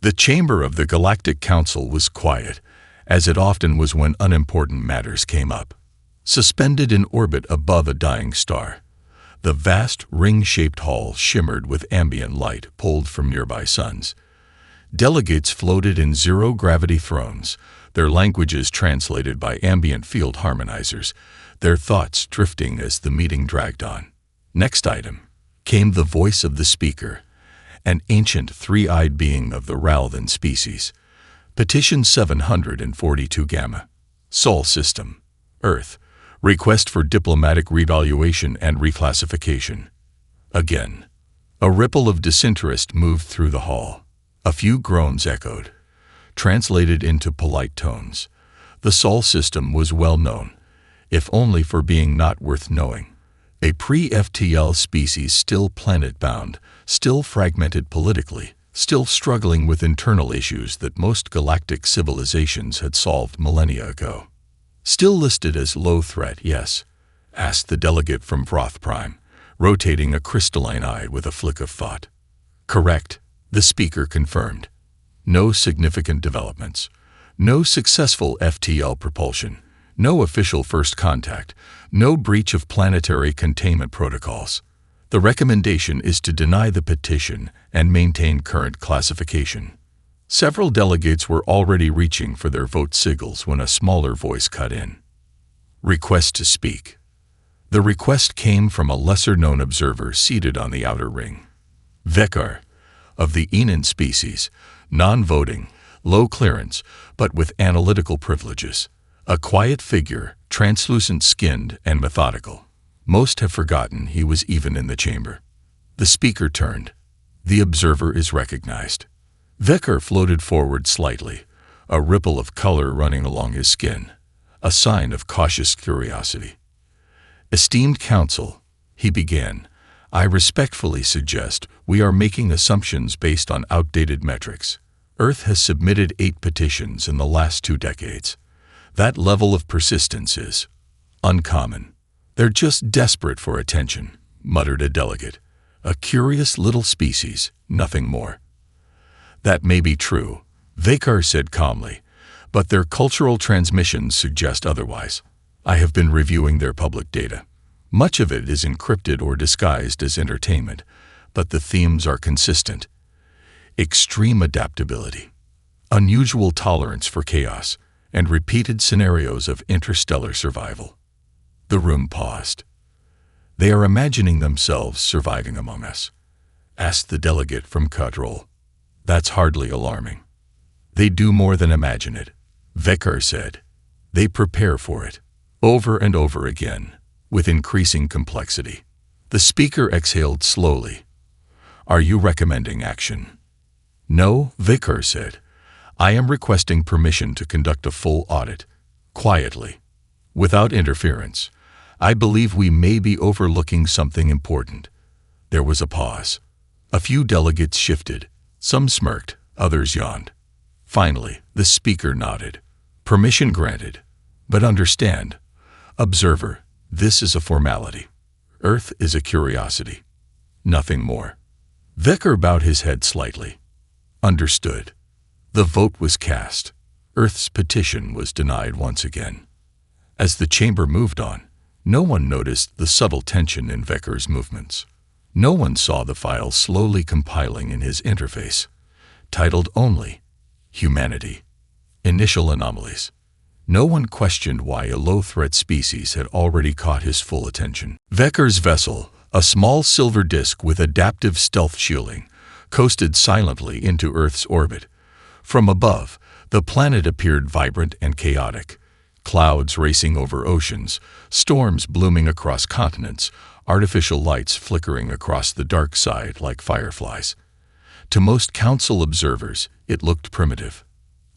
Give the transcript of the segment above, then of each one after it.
The chamber of the Galactic Council was quiet, as it often was when unimportant matters came up. Suspended in orbit above a dying star, the vast ring-shaped hall shimmered with ambient light pulled from nearby suns. Delegates floated in zero-gravity thrones, their languages translated by ambient field harmonizers, their thoughts drifting as the meeting dragged on. Next item came the voice of the speaker, an ancient three-eyed being of the Ralthan species. Petition 742 Gamma. Sol System. Earth. Request for diplomatic revaluation and reclassification. Again. A ripple of disinterest moved through the hall. A few groans echoed, translated into polite tones. The Sol System was well known, if only for being not worth knowing. A pre-FTL species still planet-bound, still fragmented politically, still struggling with internal issues that most galactic civilizations had solved millennia ago. Still listed as low threat, yes? Asked the delegate from Froth Prime, rotating a crystalline eye with a flick of thought. Correct, the speaker confirmed. No significant developments. No successful FTL propulsion. No official first contact. No breach of planetary containment protocols. The recommendation is to deny the petition and maintain current classification. Several delegates were already reaching for their vote sigils when a smaller voice cut in. Request to speak. The request came from a lesser-known observer seated on the outer ring. Vekar, of the Enan species, non-voting, low clearance, but with analytical privileges. A quiet figure, translucent-skinned and methodical. Most have forgotten he was even in the chamber. The speaker turned. The observer is recognized. Vekar floated forward slightly, a ripple of color running along his skin, a sign of cautious curiosity. Esteemed Council, he began, I respectfully suggest we are making assumptions based on outdated metrics. Earth has submitted 8 petitions in the last 2 decades. That level of persistence is uncommon. They're just desperate for attention, muttered a delegate. A curious little species, nothing more. That may be true, Vekar said calmly, but their cultural transmissions suggest otherwise. I have been reviewing their public data. Much of it is encrypted or disguised as entertainment, but the themes are consistent. Extreme adaptability, unusual tolerance for chaos, and repeated scenarios of interstellar survival. The room paused. They are imagining themselves surviving among us, asked the delegate from Kadrol. That's hardly alarming. They do more than imagine it, Vekar said. They prepare for it, over and over again, with increasing complexity. The speaker exhaled slowly. Are you recommending action? No, Vekar said. I am requesting permission to conduct a full audit, quietly, without interference. I believe we may be overlooking something important. There was a pause. A few delegates shifted. Some smirked, others yawned. Finally, the speaker nodded. Permission granted. But understand, observer, this is a formality. Earth is a curiosity. Nothing more. Vekar bowed his head slightly. Understood. The vote was cast. Earth's petition was denied once again. As the chamber moved on, no one noticed the subtle tension in Vekar's movements. No one saw the file slowly compiling in his interface, titled only Humanity. Initial anomalies. No one questioned why a low-threat species had already caught his full attention. Vekar's vessel, a small silver disk with adaptive stealth shielding, coasted silently into Earth's orbit. From above, the planet appeared vibrant and chaotic. Clouds racing over oceans, storms blooming across continents, artificial lights flickering across the dark side like fireflies. To most council observers, it looked primitive,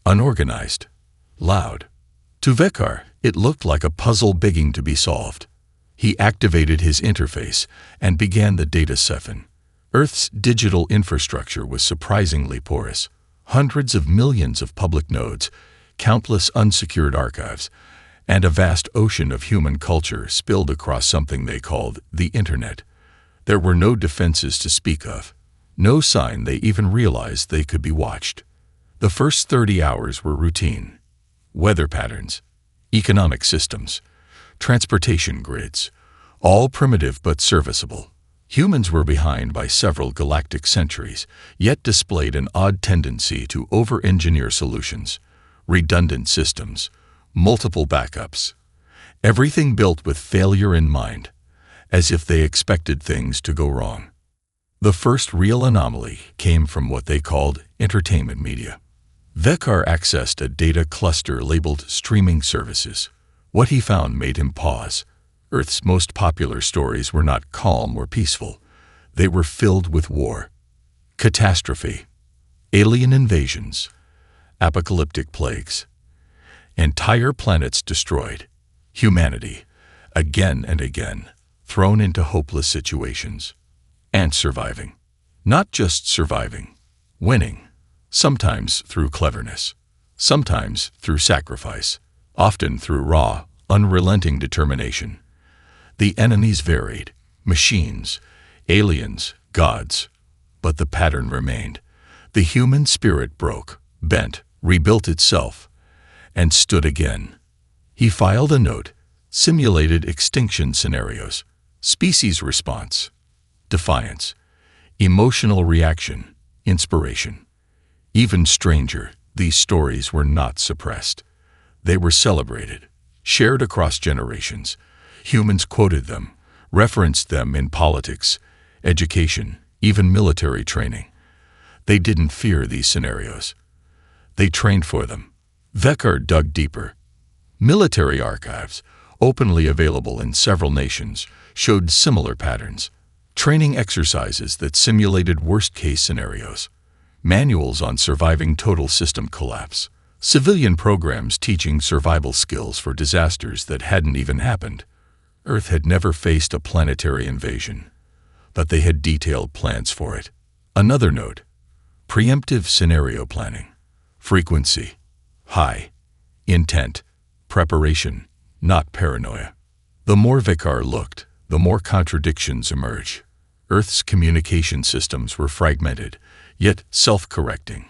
unorganized, loud. To Vekar, it looked like a puzzle begging to be solved. He activated his interface and began the data siphon. Earth's digital infrastructure was surprisingly porous. Hundreds of millions of public nodes, countless unsecured archives, and a vast ocean of human culture spilled across something they called the Internet. There were no defenses to speak of, no sign they even realized they could be watched. The first 30 hours were routine. Weather patterns, economic systems, transportation grids, all primitive but serviceable. Humans were behind by several galactic centuries, yet displayed an odd tendency to over-engineer solutions, redundant systems, multiple backups. Everything built with failure in mind, as if they expected things to go wrong. The first real anomaly came from what they called entertainment media. Vekar accessed a data cluster labeled streaming services. What he found made him pause. Earth's most popular stories were not calm or peaceful. They were filled with war, catastrophe, alien invasions, apocalyptic plagues. Entire planets destroyed. Humanity, again and again, thrown into hopeless situations. And surviving. Not just surviving, winning. Sometimes through cleverness, sometimes through sacrifice, often through raw, unrelenting determination. The enemies varied, machines, aliens, gods, but the pattern remained. The human spirit broke, bent, rebuilt itself, and stood again. He filed a note, simulated extinction scenarios, species response, defiance, emotional reaction, inspiration. Even stranger, these stories were not suppressed. They were celebrated, shared across generations. Humans quoted them, referenced them in politics, education, even military training. They didn't fear these scenarios. They trained for them. Vekar dug deeper. Military archives, openly available in several nations, showed similar patterns. Training exercises that simulated worst-case scenarios. Manuals on surviving total system collapse. Civilian programs teaching survival skills for disasters that hadn't even happened. Earth had never faced a planetary invasion, but they had detailed plans for it. Another note: preemptive scenario planning. Frequency high. Intent preparation, not paranoia. The more Vekar looked, the more contradictions emerged. Earth's communication systems were fragmented, yet self-correcting.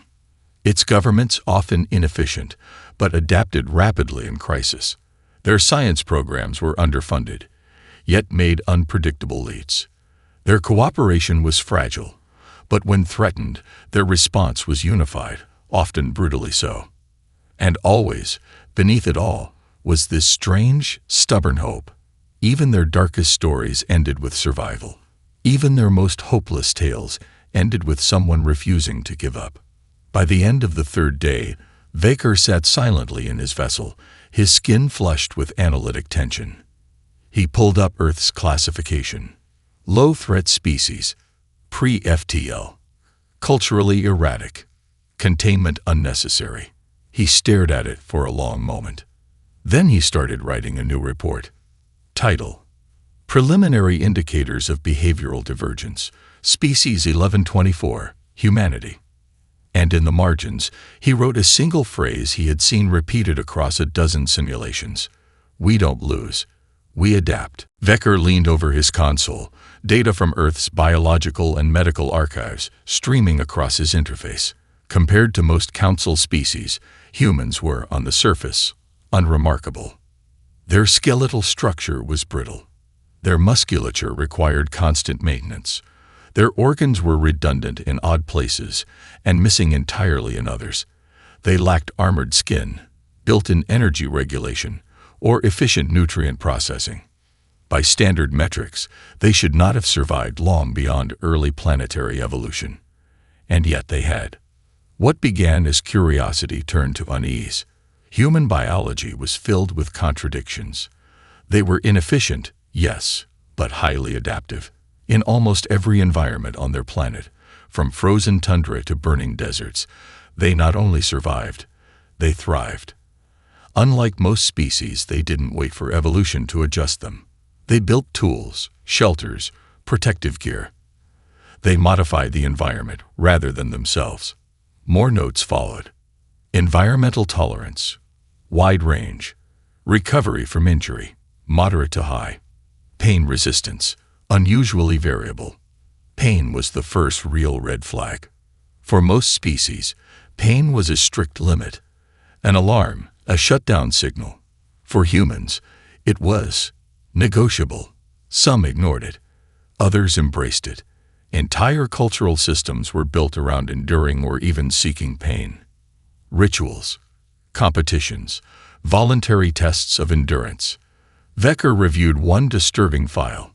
Its governments often inefficient, but adapted rapidly in crisis. Their science programs were underfunded, yet made unpredictable leaps. Their cooperation was fragile, but when threatened, their response was unified, often brutally so. And always, beneath it all, was this strange, stubborn hope. Even their darkest stories ended with survival. Even their most hopeless tales ended with someone refusing to give up. By the end of the third day, Vekar sat silently in his vessel, his skin flushed with analytic tension. He pulled up Earth's classification. Low-threat species, pre-FTL. Culturally erratic. Containment unnecessary. He stared at it for a long moment. Then he started writing a new report. Title: Preliminary Indicators of Behavioral Divergence, Species 1124, Humanity. And in the margins, he wrote a single phrase he had seen repeated across a dozen simulations. We don't lose. We adapt. Vekar leaned over his console, data from Earth's biological and medical archives streaming across his interface. Compared to most council species, humans were, on the surface, unremarkable. Their skeletal structure was brittle. Their musculature required constant maintenance. Their organs were redundant in odd places and missing entirely in others. They lacked armored skin, built-in energy regulation, or efficient nutrient processing. By standard metrics, they should not have survived long beyond early planetary evolution. And yet they had. What began as curiosity turned to unease. Human biology was filled with contradictions. They were inefficient, yes, but highly adaptive. In almost every environment on their planet, from frozen tundra to burning deserts, they not only survived, they thrived. Unlike most species, they didn't wait for evolution to adjust them. They built tools, shelters, protective gear. They modified the environment rather than themselves. More notes followed. Environmental tolerance, wide range, recovery from injury, moderate to high, pain resistance, unusually variable. Pain was the first real red flag. For most species, Pain was a strict limit, an alarm, a shutdown signal. For humans, it was negotiable. Some ignored it, others embraced it. Entire cultural systems were built around enduring or even seeking pain. Rituals, competitions, voluntary tests of endurance. Vecker reviewed one disturbing file.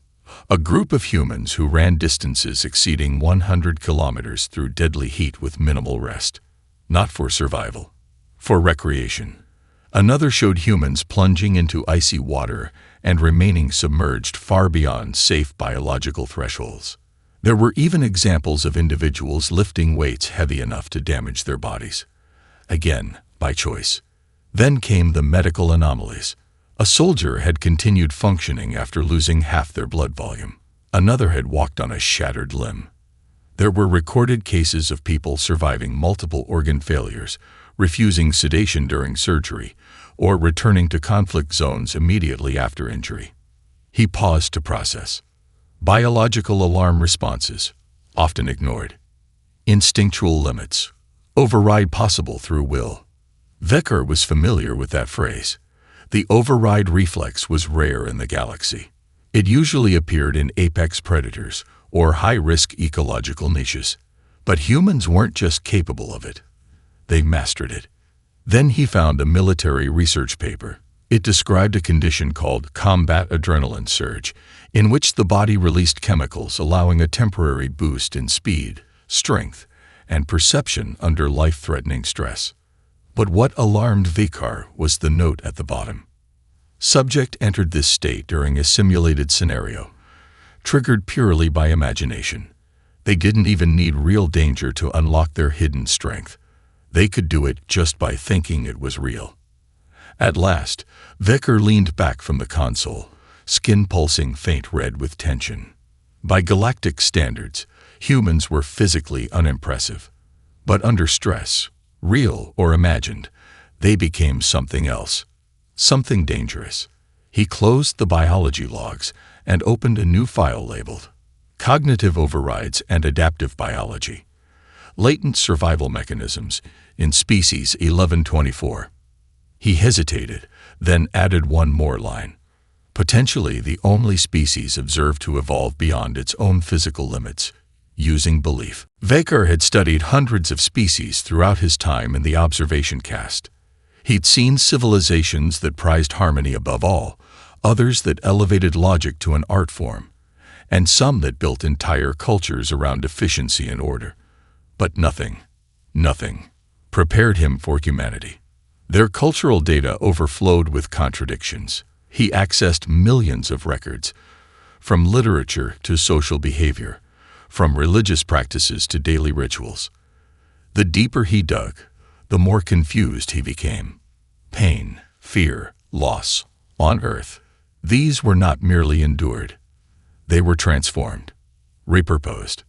A group of humans who ran distances exceeding 100 kilometers through deadly heat with minimal rest. Not for survival, for recreation. Another showed humans plunging into icy water and remaining submerged far beyond safe biological thresholds. There were even examples of individuals lifting weights heavy enough to damage their bodies. Again, by choice. Then came the medical anomalies. A soldier had continued functioning after losing half their blood volume. Another had walked on a shattered limb. There were recorded cases of people surviving multiple organ failures, refusing sedation during surgery, or returning to conflict zones immediately after injury. He paused to process. Biological alarm responses, often ignored. Instinctual limits, override possible through will. Vecker was familiar with that phrase. The override reflex was rare in the galaxy. It usually appeared in apex predators or high-risk ecological niches. But humans weren't just capable of it. They mastered it. Then he found a military research paper. It described a condition called combat adrenaline surge, in which the body released chemicals allowing a temporary boost in speed, strength, and perception under life-threatening stress. But what alarmed Vecker was the note at the bottom. Subject entered this state during a simulated scenario, triggered purely by imagination. They didn't even need real danger to unlock their hidden strength. They could do it just by thinking it was real. At last, Vecker leaned back from the console, skin pulsing faint red with tension. By galactic standards, humans were physically unimpressive. But under stress, real or imagined, they became something else, something dangerous. He closed the biology logs and opened a new file labeled Cognitive Overrides and Adaptive Biology. Latent Survival Mechanisms in Species 1124. He hesitated, then added one more line. Potentially the only species observed to evolve beyond its own physical limits, using belief. Vecker had studied hundreds of species throughout his time in the observation cast. He'd seen civilizations that prized harmony above all, others that elevated logic to an art form, and some that built entire cultures around efficiency and order. But nothing prepared him for humanity. Their cultural data overflowed with contradictions. He accessed millions of records, from literature to social behavior, from religious practices to daily rituals. The deeper he dug, the more confused he became. Pain, fear, loss, on Earth, these were not merely endured. They were transformed, repurposed.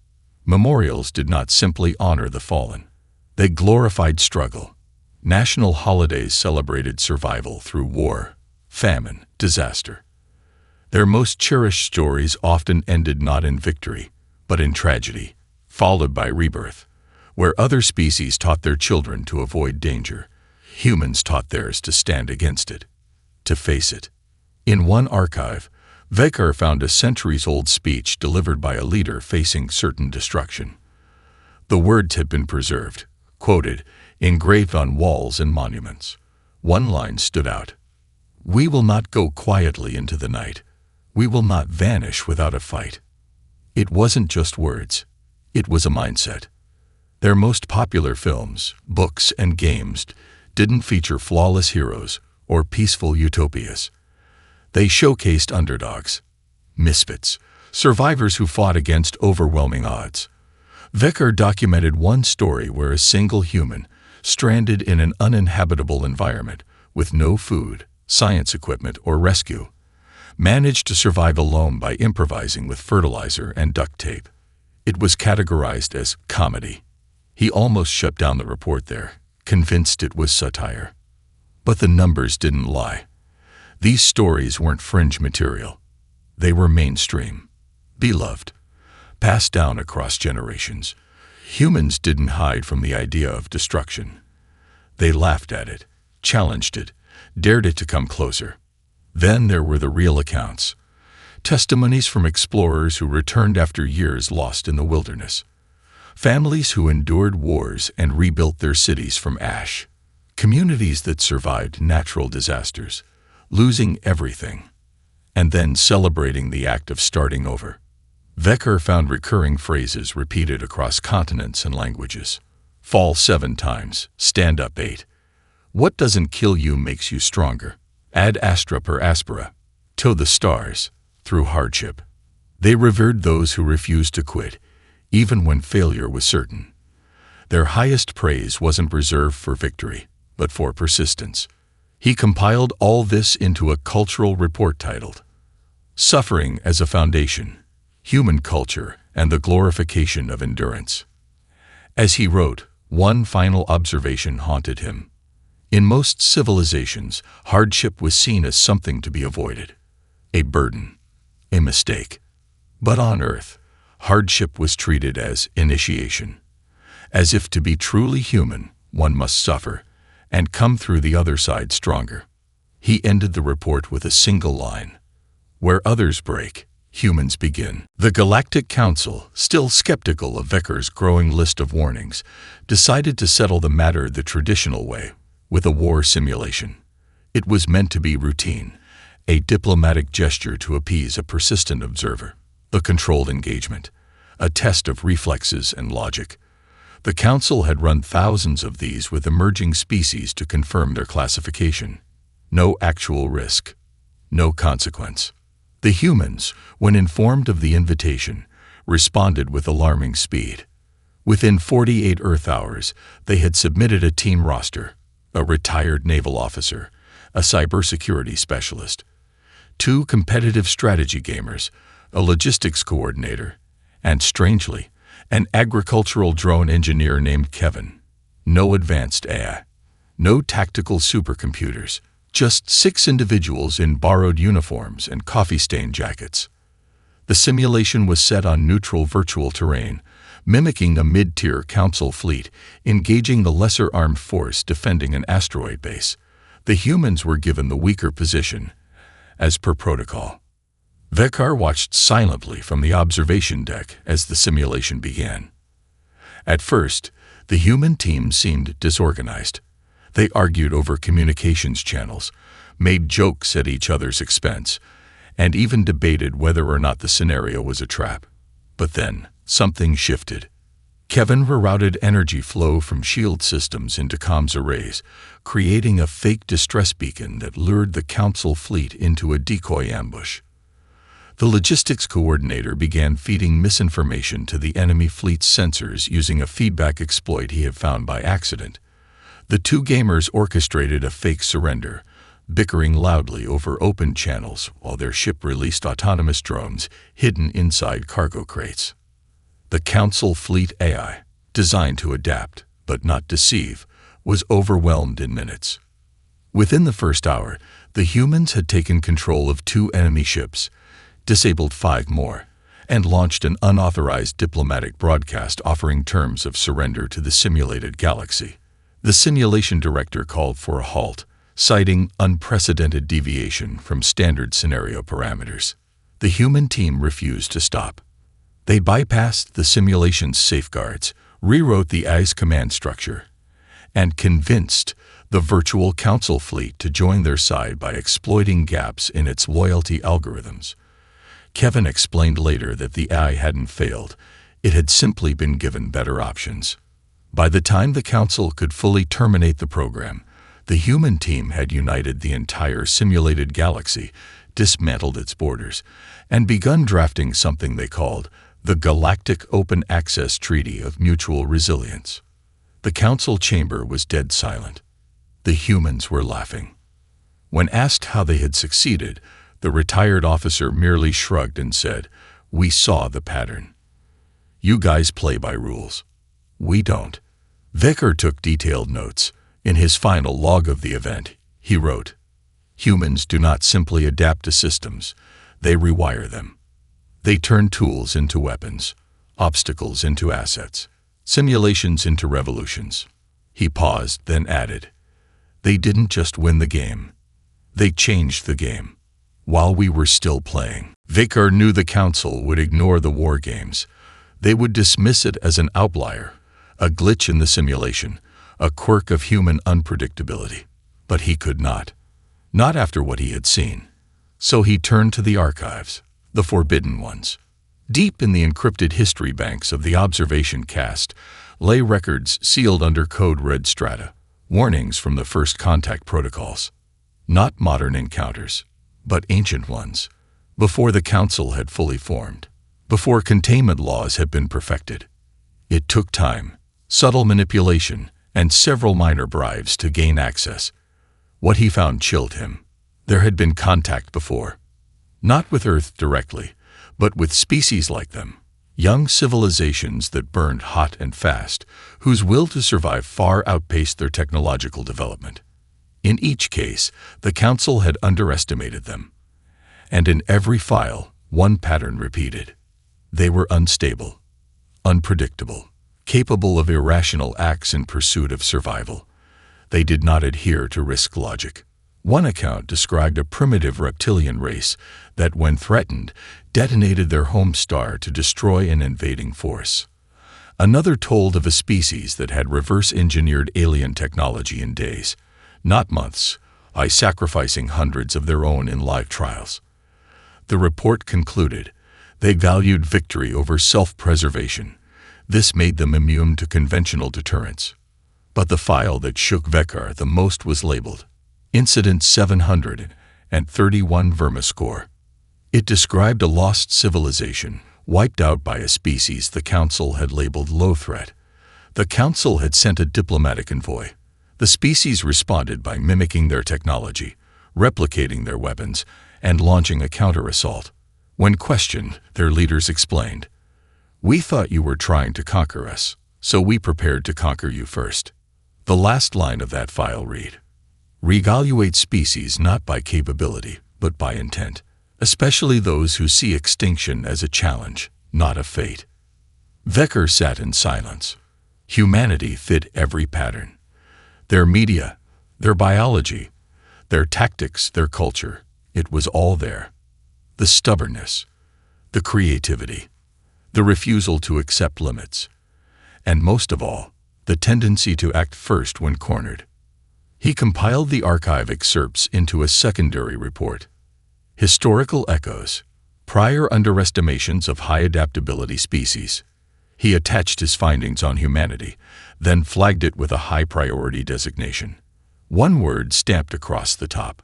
Memorials did not simply honor the fallen. They glorified struggle. National holidays celebrated survival through war, famine, disaster. Their most cherished stories often ended not in victory, but in tragedy, followed by rebirth. Where other species taught their children to avoid danger, humans taught theirs to stand against it, to face it. In one archive, Vecker found a centuries-old speech delivered by a leader facing certain destruction. The words had been preserved, quoted, engraved on walls and monuments. One line stood out. "We will not go quietly into the night. We will not vanish without a fight." It wasn't just words. It was a mindset. Their most popular films, books, and games didn't feature flawless heroes or peaceful utopias. They showcased underdogs, misfits, survivors who fought against overwhelming odds. Vecker documented one story where a single human, stranded in an uninhabitable environment with no food, science equipment, or rescue, managed to survive alone by improvising with fertilizer and duct tape. It was categorized as comedy. He almost shut down the report there, convinced it was satire. But the numbers didn't lie. These stories weren't fringe material. They were mainstream, beloved, passed down across generations. Humans didn't hide from the idea of destruction. They laughed at it, challenged it, dared it to come closer. Then there were the real accounts. Testimonies from explorers who returned after years lost in the wilderness. Families who endured wars and rebuilt their cities from ash. Communities that survived natural disasters, losing everything, and then celebrating the act of starting over. Vecker found recurring phrases repeated across continents and languages. Fall 7 times, stand up 8. What doesn't kill you makes you stronger. Ad astra per aspera. To the stars, through hardship. They revered those who refused to quit, even when failure was certain. Their highest praise wasn't reserved for victory, but for persistence. He compiled all this into a cultural report titled, Suffering as a Foundation, Human Culture and the Glorification of Endurance. As he wrote, one final observation haunted him. In most civilizations, hardship was seen as something to be avoided, a burden, a mistake. But on Earth, hardship was treated as initiation, as if to be truly human, one must suffer and come through the other side stronger. He ended the report with a single line, where others break, humans begin. The Galactic Council, still skeptical of Vecker's growing list of warnings, decided to settle the matter the traditional way, with a war simulation. It was meant to be routine, a diplomatic gesture to appease a persistent observer, a controlled engagement, a test of reflexes and logic. The Council had run thousands of these with emerging species to confirm their classification. No actual risk, no consequence. The humans, when informed of the invitation, responded with alarming speed. Within 48 Earth hours, they had submitted a team roster, a retired naval officer, a cybersecurity specialist, 2 competitive strategy gamers, a logistics coordinator, and strangely, an agricultural drone engineer named Kevin. No advanced AI, no tactical supercomputers, just 6 individuals in borrowed uniforms and coffee-stained jackets. The simulation was set on neutral virtual terrain, mimicking a mid-tier Council fleet, engaging the lesser armed force defending an asteroid base. The humans were given the weaker position, as per protocol. Vecker watched silently from the observation deck as the simulation began. At first, the human team seemed disorganized. They argued over communications channels, made jokes at each other's expense, and even debated whether or not the scenario was a trap. But then, something shifted. Kevin rerouted energy flow from shield systems into comms arrays, creating a fake distress beacon that lured the Council fleet into a decoy ambush. The logistics coordinator began feeding misinformation to the enemy fleet's sensors using a feedback exploit he had found by accident. The 2 gamers orchestrated a fake surrender, bickering loudly over open channels while their ship released autonomous drones hidden inside cargo crates. The Council fleet AI, designed to adapt, but not deceive, was overwhelmed in minutes. Within the first hour, the humans had taken control of 2 enemy ships, disabled 5 more, and launched an unauthorized diplomatic broadcast offering terms of surrender to the simulated galaxy. The simulation director called for a halt, citing unprecedented deviation from standard scenario parameters. The human team refused to stop. They bypassed the simulation's safeguards, rewrote the AI's command structure, and convinced the virtual Council fleet to join their side by exploiting gaps in its loyalty algorithms. Kevin explained later that the AI hadn't failed, it had simply been given better options. By the time the Council could fully terminate the program, the human team had united the entire simulated galaxy, dismantled its borders, and begun drafting something they called the Galactic Open Access Treaty of Mutual Resilience. The Council chamber was dead silent. The humans were laughing. When asked how they had succeeded, the retired officer merely shrugged and said, "We saw the pattern. You guys play by rules. We don't." Vecker took detailed notes. In his final log of the event, he wrote, "Humans do not simply adapt to systems, they rewire them. They turn tools into weapons, obstacles into assets, Simulations into revolutions. He paused, then added, "They didn't just win the game. They changed the game. While we were still playing." Vakar knew the Council would ignore the war games. They would dismiss it as an outlier, a glitch in the simulation, a quirk of human unpredictability. But he could not. Not after what he had seen. So he turned to the archives, the forbidden ones. Deep in the encrypted history banks of the observation cast lay records sealed under code red strata, warnings from the first contact protocols. Not modern encounters, but ancient ones, before the Council had fully formed, before containment laws had been perfected. It took time, subtle manipulation, and several minor bribes to gain access. What he found chilled him. There had been contact before. Not with Earth directly, but with species like them. Young civilizations that burned hot and fast, whose will to survive far outpaced their technological development. In each case, the Council had underestimated them. And in every file, one pattern repeated. They were unstable, unpredictable, capable of irrational acts in pursuit of survival. They did not adhere to risk logic. One account described a primitive reptilian race that, when threatened, detonated their home star to destroy an invading force. Another told of a species that had reverse-engineered alien technology in days, not months, by sacrificing hundreds of their own in live trials. The report concluded they valued victory over self-preservation. This made them immune to conventional deterrents. But the file that shook Vakar the most was labeled Incident 731 Vermiscore. It described a lost civilization, wiped out by a species the Council had labeled low threat. The Council had sent a diplomatic envoy. The species responded by mimicking their technology, replicating their weapons, and launching a counter-assault. When questioned, their leaders explained, "We thought you were trying to conquer us, so we prepared to conquer you first." The last line of that file read, "Reevaluate species not by capability, but by intent, especially those who see extinction as a challenge, not a fate." Vakar sat in silence. Humanity fit every pattern. Their media, their biology, their tactics, their culture, it was all there. The stubbornness, the creativity, the refusal to accept limits, and most of all, the tendency to act first when cornered. He compiled the archive excerpts into a secondary report. Historical echoes, prior underestimations of high adaptability species. He attached his findings on humanity, then flagged it with a high priority designation. One word stamped across the top: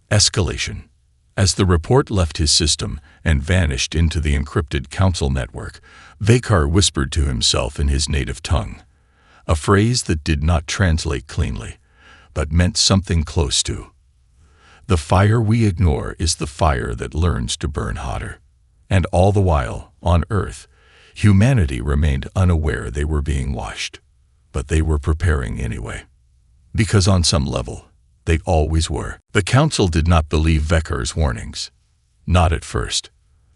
escalation. As the report left his system and vanished into the encrypted Council network, Vakar whispered to himself in his native tongue, a phrase that did not translate cleanly, but meant something close to. The fire we ignore is the fire that learns to burn hotter. And all the while, on Earth, humanity remained unaware they were being watched. But they were preparing anyway. Because on some level, they always were. The Council did not believe Vakar's warnings. Not at first.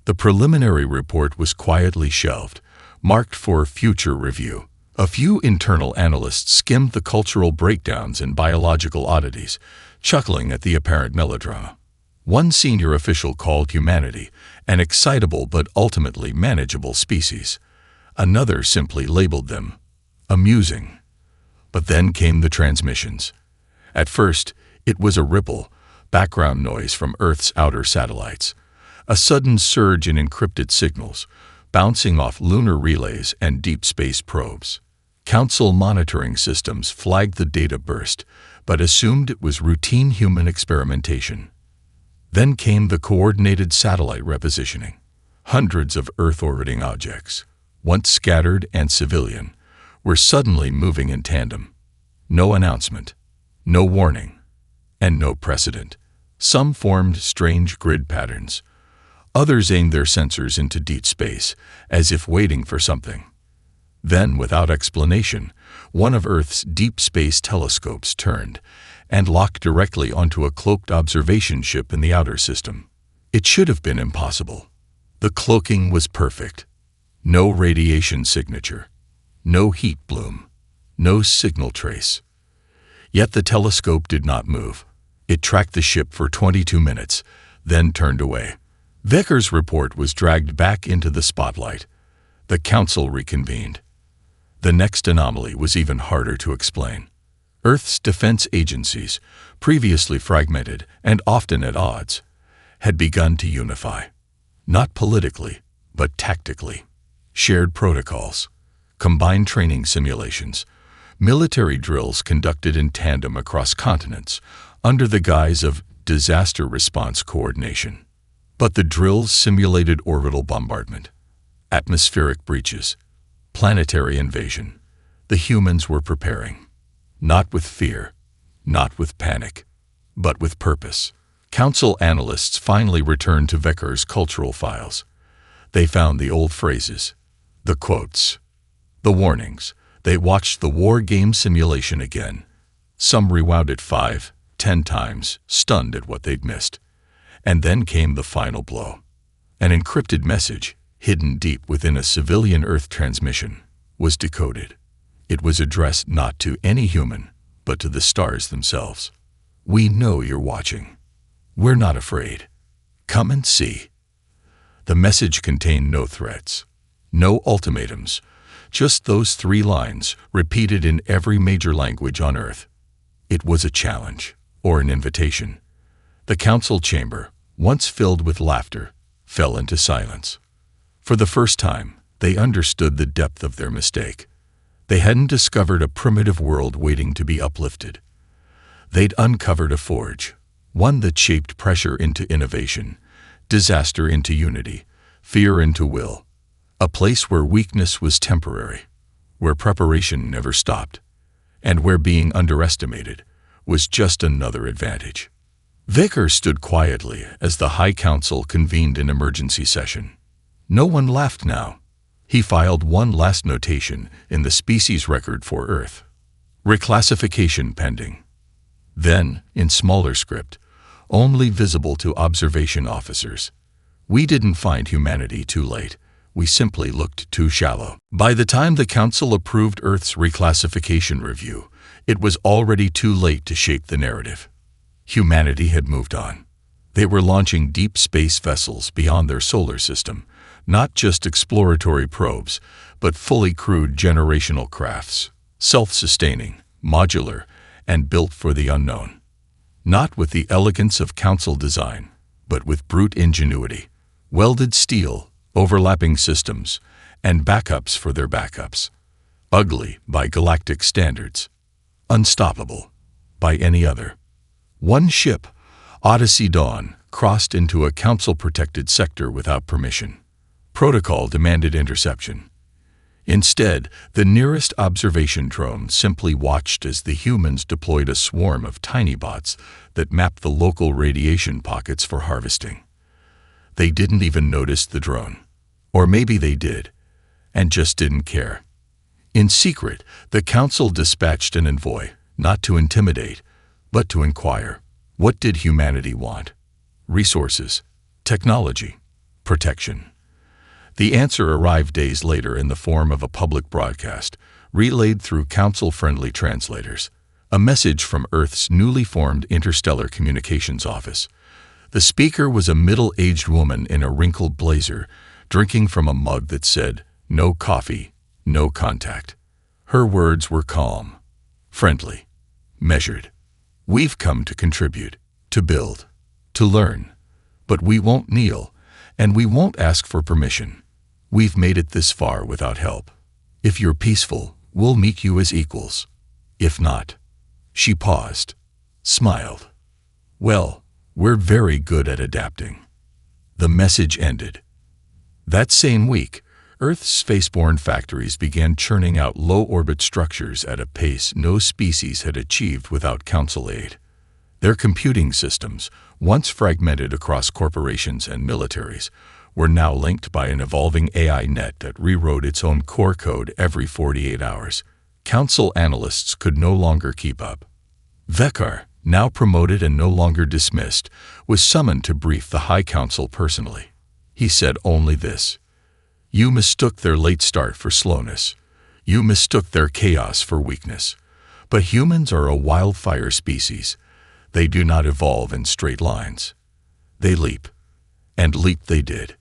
The preliminary report was quietly shelved, marked for future review. A few internal analysts skimmed the cultural breakdowns and biological oddities, chuckling at the apparent melodrama. One senior official called humanity an excitable but ultimately manageable species. Another simply labeled them amusing. But then came the transmissions. At first, it was a ripple, background noise from Earth's outer satellites, a sudden surge in encrypted signals, bouncing off lunar relays and deep space probes. Council monitoring systems flagged the data burst, but assumed it was routine human experimentation. Then came the coordinated satellite repositioning. Hundreds of Earth-orbiting objects, once scattered and civilian, were suddenly moving in tandem. No announcement, no warning, and no precedent. Some formed strange grid patterns. Others aimed their sensors into deep space, as if waiting for something. Then, without explanation, one of Earth's deep space telescopes turned and locked directly onto a cloaked observation ship in the outer system. It should have been impossible. The cloaking was perfect. No radiation signature. No heat bloom. No signal trace. Yet the telescope did not move. It tracked the ship for 22 minutes, then turned away. Vecker's report was dragged back into the spotlight. The council reconvened. The next anomaly was even harder to explain. Earth's defense agencies, previously fragmented and often at odds, had begun to unify. Not politically, but tactically. Shared protocols, combined training simulations, military drills conducted in tandem across continents under the guise of disaster response coordination. But the drills simulated orbital bombardment, atmospheric breaches, planetary invasion. The humans were preparing, not with fear, not with panic, but with purpose. Council analysts finally returned to Vecker's cultural files. They found the old phrases, the quotes, the warnings. They watched the war game simulation again. Some rewound it 5, 10 times, stunned at what they'd missed. And then came the final blow. An encrypted message, hidden deep within a civilian Earth transmission, was decoded. It was addressed not to any human, but to the stars themselves. "We know you're watching. We're not afraid. Come and see." The message contained no threats, no ultimatums, just those 3 lines repeated in every major language on Earth. It was a challenge, or an invitation. The council chamber, once filled with laughter, fell into silence. For the first time, they understood the depth of their mistake. They hadn't discovered a primitive world waiting to be uplifted. They'd uncovered a forge, one that shaped pressure into innovation, disaster into unity, fear into will. A place where weakness was temporary, where preparation never stopped, and where being underestimated was just another advantage. Vecker stood quietly as the High Council convened an emergency session. No one laughed now. He filed one last notation in the species record for Earth. Reclassification pending. Then, in smaller script, only visible to observation officers. "We didn't find humanity too late. We simply looked too shallow." By the time the Council approved Earth's reclassification review, it was already too late to shape the narrative. Humanity had moved on. They were launching deep space vessels beyond their solar system, not just exploratory probes, but fully crewed generational crafts, self-sustaining, modular, and built for the unknown. Not with the elegance of Council design, but with brute ingenuity, welded steel, overlapping systems, and backups for their backups. Ugly by Galactic standards. Unstoppable by any other. One ship, Odyssey Dawn, crossed into a Council-protected sector without permission. Protocol demanded interception. Instead, the nearest observation drone simply watched as the humans deployed a swarm of tiny bots that mapped the local radiation pockets for harvesting. They didn't even notice the drone. Or maybe they did, and just didn't care. In secret, the Council dispatched an envoy, not to intimidate, but to inquire. What did humanity want? Resources, technology, protection. The answer arrived days later in the form of a public broadcast, relayed through Council-friendly translators. A message from Earth's newly formed Interstellar Communications Office. The speaker was a middle-aged woman in a wrinkled blazer, drinking from a mug that said, "No coffee, no contact." Her words were calm, friendly, measured. "We've come to contribute, to build, to learn. But we won't kneel, and we won't ask for permission. We've made it this far without help. If you're peaceful, we'll meet you as equals. If not..." She paused, smiled. "Well, we're very good at adapting." The message ended. That same week, Earth's spaceborne factories began churning out low-orbit structures at a pace no species had achieved without Council aid. Their computing systems, once fragmented across corporations and militaries, were now linked by an evolving AI net that rewrote its own core code every 48 hours. Council analysts could no longer keep up. Vecker, now promoted and no longer dismissed, was summoned to brief the High Council personally. He said only this: "You mistook their late start for slowness. You mistook their chaos for weakness. But humans are a wildfire species. They do not evolve in straight lines. They leap. And leap they did.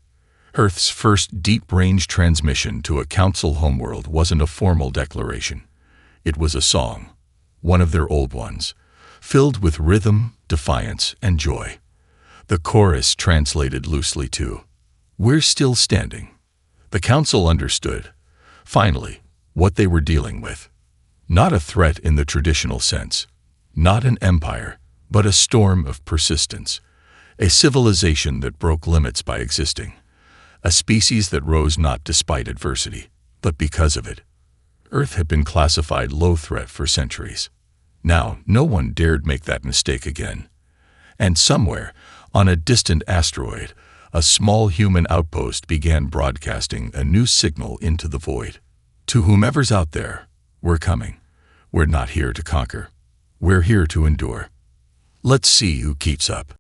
Earth's first deep-range transmission to a council homeworld wasn't a formal declaration. It was a song, one of their old ones, filled with rhythm, defiance, and joy. The chorus translated loosely to, "We're still standing." The council understood, finally, what they were dealing with. Not a threat in the traditional sense, not an empire, but a storm of persistence, a civilization that broke limits by existing, a species that rose not despite adversity, but because of it. Earth had been classified low threat for centuries. Now, no one dared make that mistake again. And somewhere, on a distant asteroid, a small human outpost began broadcasting a new signal into the void. To whomever's out there, we're coming. We're not here to conquer. We're here to endure. Let's see who keeps up.